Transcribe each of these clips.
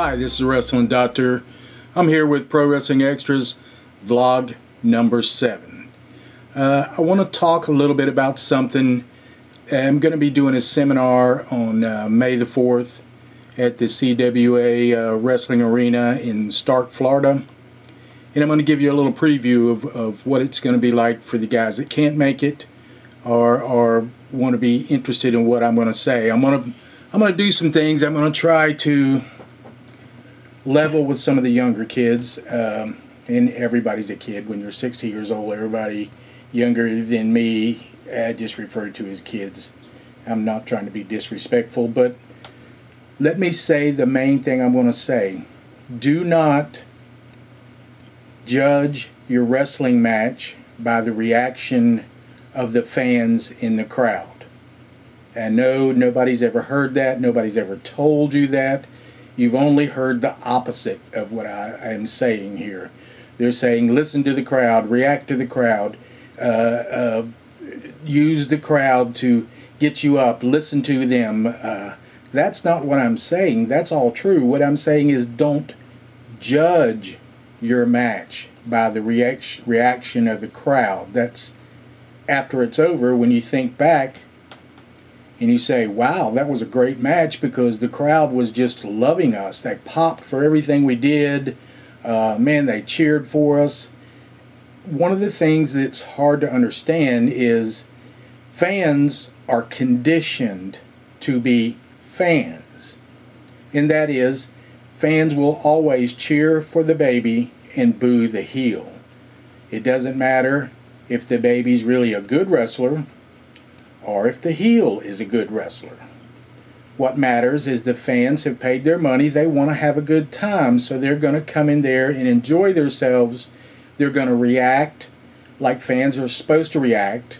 Hi, this is Wrestling Doctor. I'm here with Pro Wrestling Extras vlog number 7. I want to talk a little bit about something. I'm going to be doing a seminar on May the 4th at the CWA Wrestling Arena in Starke, Florida. And I'm going to give you a little preview of what it's going to be like for the guys that can't make it or want to be interested in what I'm going to say. I'm going to do some things. I'm going to try to level with some of the younger kids. And everybody's a kid. When you're 60 years old, everybody younger than me I just referred to as kids. I'm not trying to be disrespectful, but let me say the main thing I'm going to say. Do not judge your wrestling match by the reaction of the fans in the crowd. And no, nobody's ever heard that. Nobody's ever told you that. You've only heard the opposite of what I am saying here. They're saying, listen to the crowd, react to the crowd, use the crowd to get you up, listen to them. That's not what I'm saying. That's all true. What I'm saying is don't judge your match by the reaction of the crowd. That's after it's over, when you think back and you say, wow, that was a great match because the crowd was just loving us. They popped for everything we did. Man, they cheered for us. One of the things that's hard to understand is fans are conditioned to be fans. And that is, fans will always cheer for the baby and boo the heel. It doesn't matter if the baby's really a good wrestler or if the heel is a good wrestler. What matters is the fans have paid their money. They want to have a good time, so they're going to come in there and enjoy themselves. They're going to react like fans are supposed to react,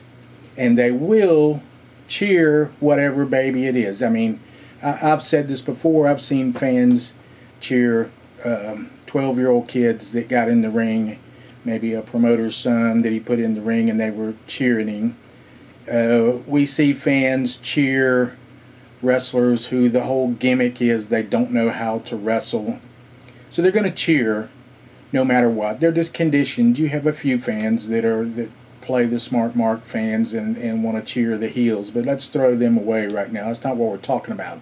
and they will cheer whatever baby it is. I mean, I've said this before. I've seen fans cheer 12-year-old kids that got in the ring, maybe a promoter's son that he put in the ring and they were cheering him. We see fans cheer wrestlers who the whole gimmick is they don't know how to wrestle. So they're going to cheer no matter what. They're just conditioned. You have a few fans that play the smart mark fans and want to cheer the heels, but let's throw them away right now. That's not what we're talking about.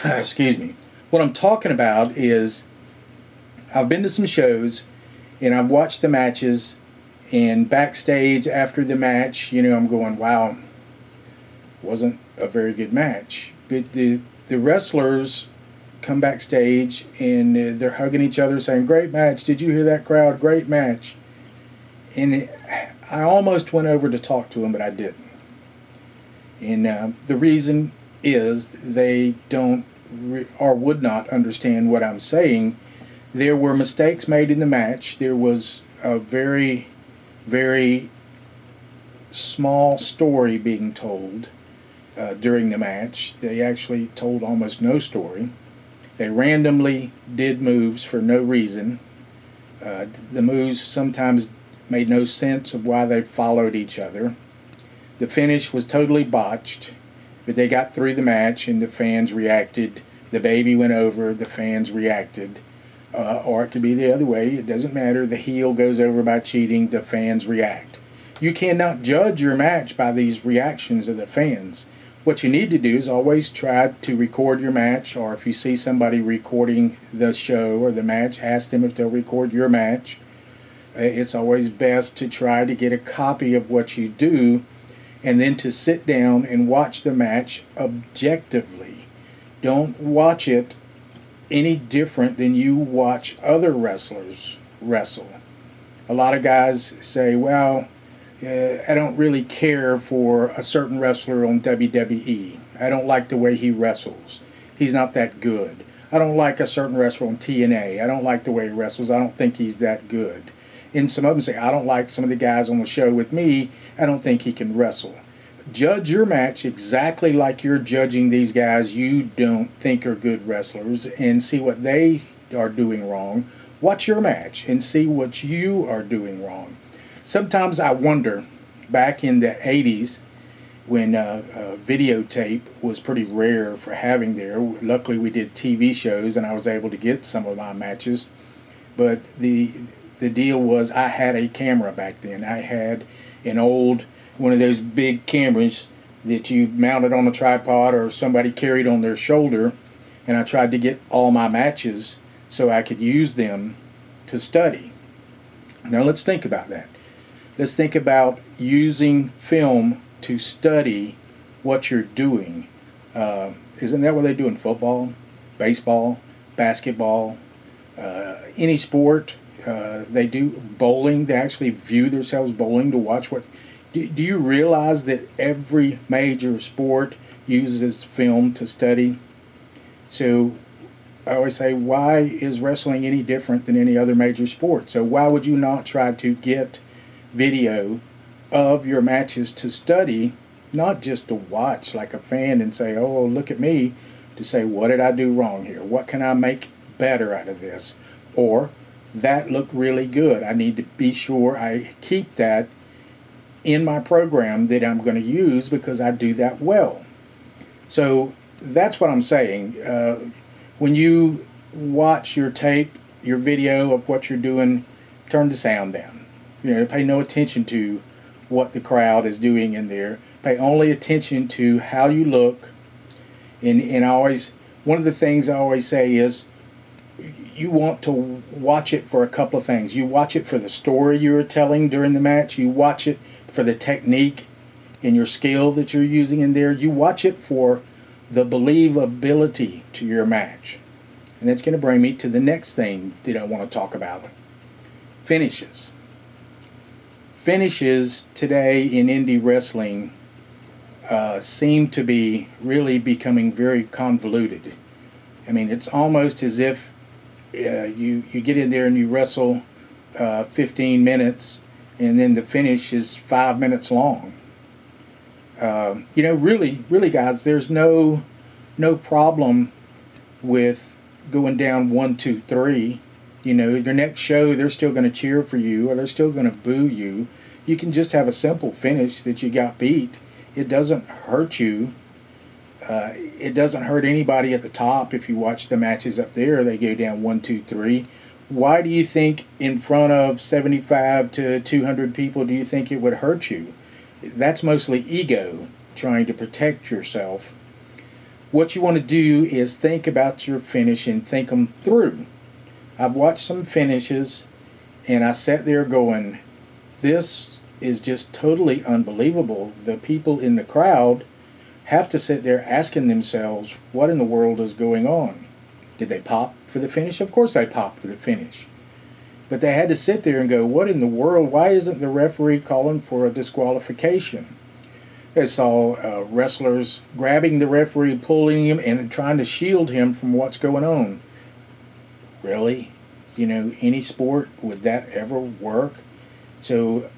Excuse me. What I'm talking about is I've been to some shows and I've watched the matches, and backstage after the match, you know, I'm going, wow, wasn't a very good match. But the wrestlers come backstage and they're hugging each other saying, great match, did you hear that crowd, great match. And I almost went over to talk to them, but I didn't. And the reason is they don't or would not understand what I'm saying. There were mistakes made in the match. There was a very, very small story being told during the match. They actually told almost no story. They randomly did moves for no reason. The moves sometimes made no sense of why they followed each other. The finish was totally botched, but they got through the match and the fans reacted. The baby went over, the fans reacted. Or it could be the other way. It doesn't matter. The heel goes over by cheating, the fans react. You cannot judge your match by these reactions of the fans. What you need to do is always try to record your match, or if you see somebody recording the show or the match, ask them if they'll record your match. It's always best to try to get a copy of what you do and then to sit down and watch the match objectively. Don't watch it any different than you watch other wrestlers wrestle. A lot of guys say, well, I don't really care for a certain wrestler on WWE. I don't like the way he wrestles. He's not that good. I don't like a certain wrestler on TNA. I don't like the way he wrestles. I don't think he's that good. And some of them say, I don't like some of the guys on the show with me. I don't think he can wrestle. Judge your match exactly like you're judging these guys you don't think are good wrestlers and see what they are doing wrong. Watch your match and see what you are doing wrong. Sometimes I wonder, back in the 80s, when videotape was pretty rare for having there. Luckily we did TV shows and I was able to get some of my matches. But the deal was I had a camera back then. I had an old, one of those big cameras that you mounted on a tripod or somebody carried on their shoulder, and I tried to get all my matches so I could use them to study. Now let's think about that. Let's think about using film to study what you're doing. Isn't that what they do in football, baseball, basketball, any sport? They do bowling. They actually view themselves bowling to watch what. Do you realize that every major sport uses film to study? So I always say, why is wrestling any different than any other major sport? So why would you not try to get video of your matches to study, not just to watch like a fan and say, oh, look at me, to say, what did I do wrong here? What can I make better out of this? Or, that looked really good. I need to be sure I keep that in my program that I'm going to use because I do that well. So that's what I'm saying. When you watch your tape, your video of what you're doing, turn the sound down. You know, pay no attention to what the crowd is doing in there. Pay only attention to how you look. And I always, one of the things I always say is, you want to watch it for a couple of things. You watch it for the story you're telling during the match. You watch it for the technique and your skill that you're using in there. You watch it for the believability to your match. And that's going to bring me to the next thing that I want to talk about. Finishes. Finishes today in indie wrestling seem to be really becoming very convoluted. I mean, it's almost as if you get in there and you wrestle 15 minutes and then the finish is 5 minutes long. You know, really guys, there's no problem with going down 1, 2, 3. You know, your next show they're still going to cheer for you or they're still going to boo you. You can just have a simple finish that you got beat. It doesn't hurt you. It doesn't hurt anybody at the top. If you watch the matches up there, they go down 1, 2, 3. Why do you think in front of 75 to 200 people do you think it would hurt you? That's mostly ego, trying to protect yourself. What you want to do is think about your finish and think them through. I've watched some finishes and I sat there going, this is just totally unbelievable. The people in the crowd have to sit there asking themselves, what in the world is going on? Did they pop for the finish? Of course they popped for the finish. But they had to sit there and go, what in the world? Why isn't the referee calling for a disqualification? They saw wrestlers grabbing the referee, pulling him, and trying to shield him from what's going on. Really? You know, any sport, would that ever work? So,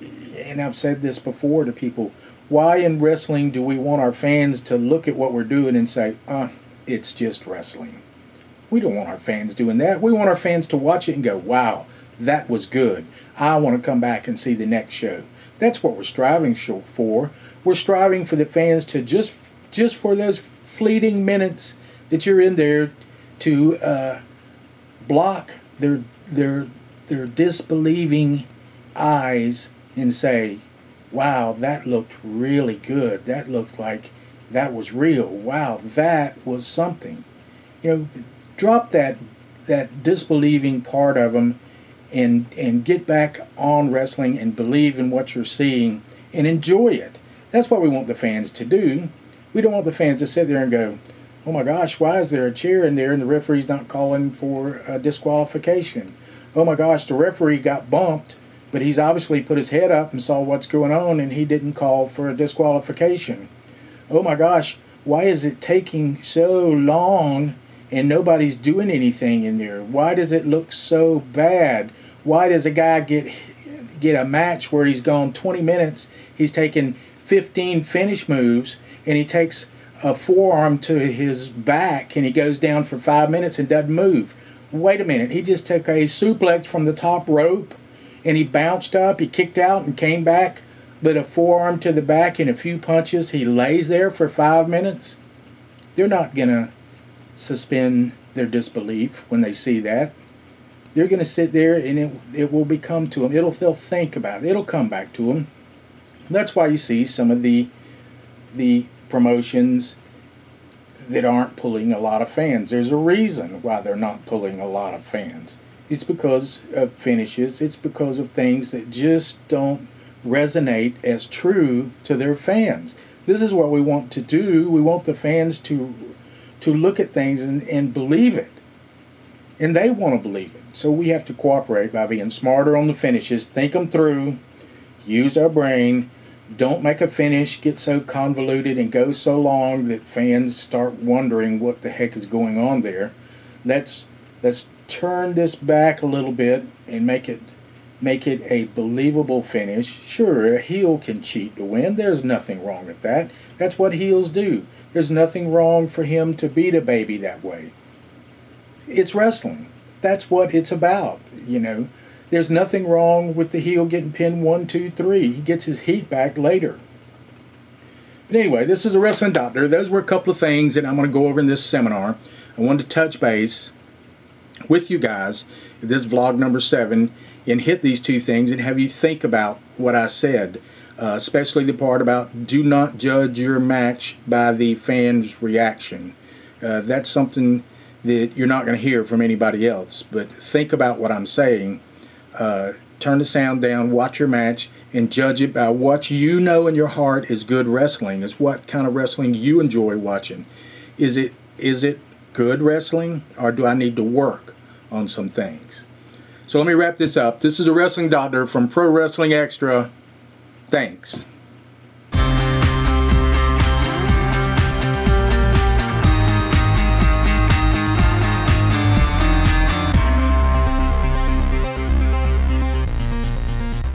and I've said this before to people, why in wrestling do we want our fans to look at what we're doing and say, it's just wrestling? We don't want our fans doing that. We want our fans to watch it and go, wow, that was good. I want to come back and see the next show. That's what we're striving for. We're striving for the fans to just for those fleeting minutes that you're in there to block their disbelieving eyes and say, wow, that looked really good. That looked like that was real. Wow, that was something. You know, drop that disbelieving part of them and get back on wrestling and believe in what you're seeing and enjoy it. That's what we want the fans to do. We don't want the fans to sit there and go, oh my gosh, why is there a chair in there and the referee's not calling for a disqualification? Oh my gosh, the referee got bumped, but he's obviously put his head up and saw what's going on and he didn't call for a disqualification. Oh my gosh, why is it taking so long and nobody's doing anything in there? Why does it look so bad? Why does a guy get a match where he's gone 20 minutes, he's taken 15 finish moves, and he takes a forearm to his back and he goes down for 5 minutes and doesn't move? Wait a minute, he just took a suplex from the top rope and he bounced up, he kicked out and came back but a forearm to the back and a few punches, he lays there for 5 minutes, they're not going to suspend their disbelief when they see that. They're going to sit there, and it will become to them. They'll think about it. It'll come back to them. That's why you see some of the promotions that aren't pulling a lot of fans. There's a reason why they're not pulling a lot of fans. It's because of finishes. It's because of things that just don't resonate as true to their fans. This is what we want to do. We want the fans to look at things and believe it. And they want to believe it. So we have to cooperate by being smarter on the finishes, think them through, use our brain. Don't make a finish get so convoluted and go so long that fans start wondering what the heck is going on there. Let's turn this back a little bit and make it a believable finish. Sure, a heel can cheat to win. There's nothing wrong with that. That's what heels do. There's nothing wrong for him to beat a baby that way. It's wrestling. That's what it's about, you know. There's nothing wrong with the heel getting pinned 1, 2, 3. He gets his heat back later. But anyway, this is a wrestling doctor. Those were a couple of things that I'm going to go over in this seminar. I wanted to touch base with you guys, this is vlog number 7, and hit these 2 things and have you think about what I said, especially the part about do not judge your match by the fans' reaction. That's something that you're not going to hear from anybody else, but think about what I'm saying. Turn the sound down, watch your match, and judge it by what you know in your heart is good wrestling. Is what kind of wrestling you enjoy watching. Is it good wrestling, or do I need to work on some things? So let me wrap this up. This is the Wrestling Doctor from Pro Wrestling Extra. Thanks.